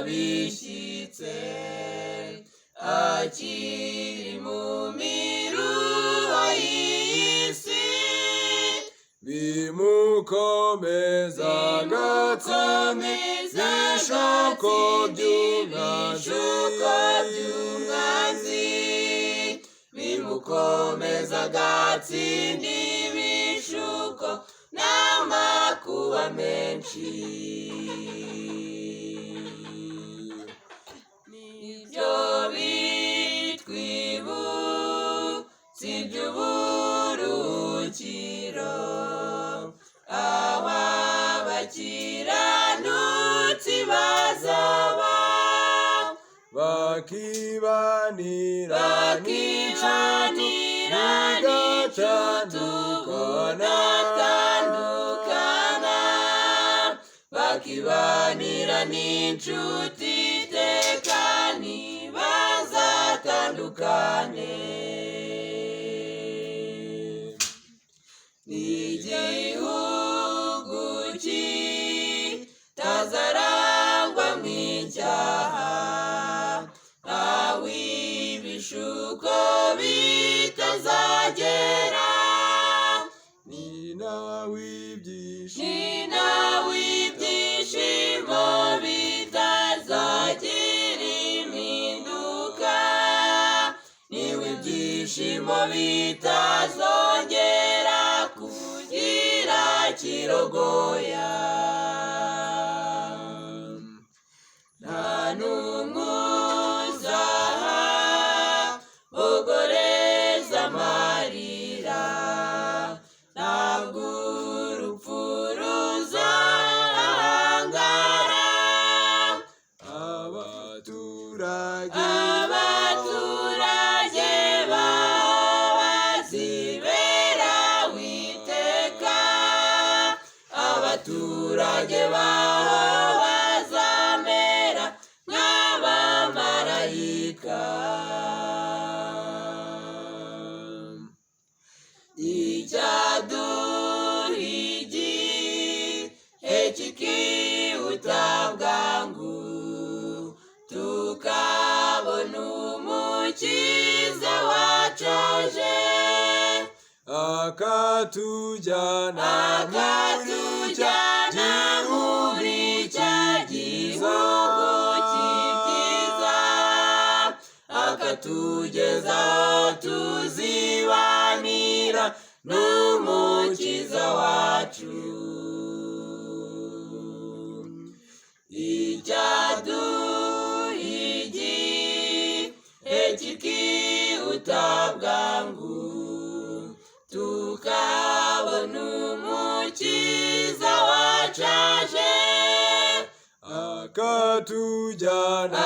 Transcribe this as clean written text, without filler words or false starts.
bishyitse akiri mu miruho y'isi, bimukomeza ibishuko by'umwanzi, bimukomeza agatsinda ibishuko n'amakuba menshi. Nibyo bitwibutsa iby'uburuhukiro, aho abakiranutsi bazaba bakibanira bakibanira n'inshuti iteka ntibazatandukane. N'igihugu kitazarangwamo icyaha, aho ibishuko bitazagera, ni nawe ibyishimo bitazagira impinduka, niwe ibyishimo bitazongera kugira kirogoya. Nta n'umwe uzahogoreza amarira, ntabwo urupfu ruzahangara. Abaturage baho bazibera witeka, abaturage baho bazamera nk'abamarayika. Icyaduha igihe kikihuta bwangu, tukabona umukiza wacaje, akatujyana muri cya gihugu cy'ibyiza, akatugeza aho tuzibanira n'umukiza wacu. Icyaduha igihe kikihuta bwangu, tukabona umukiza wacaje, akatujyana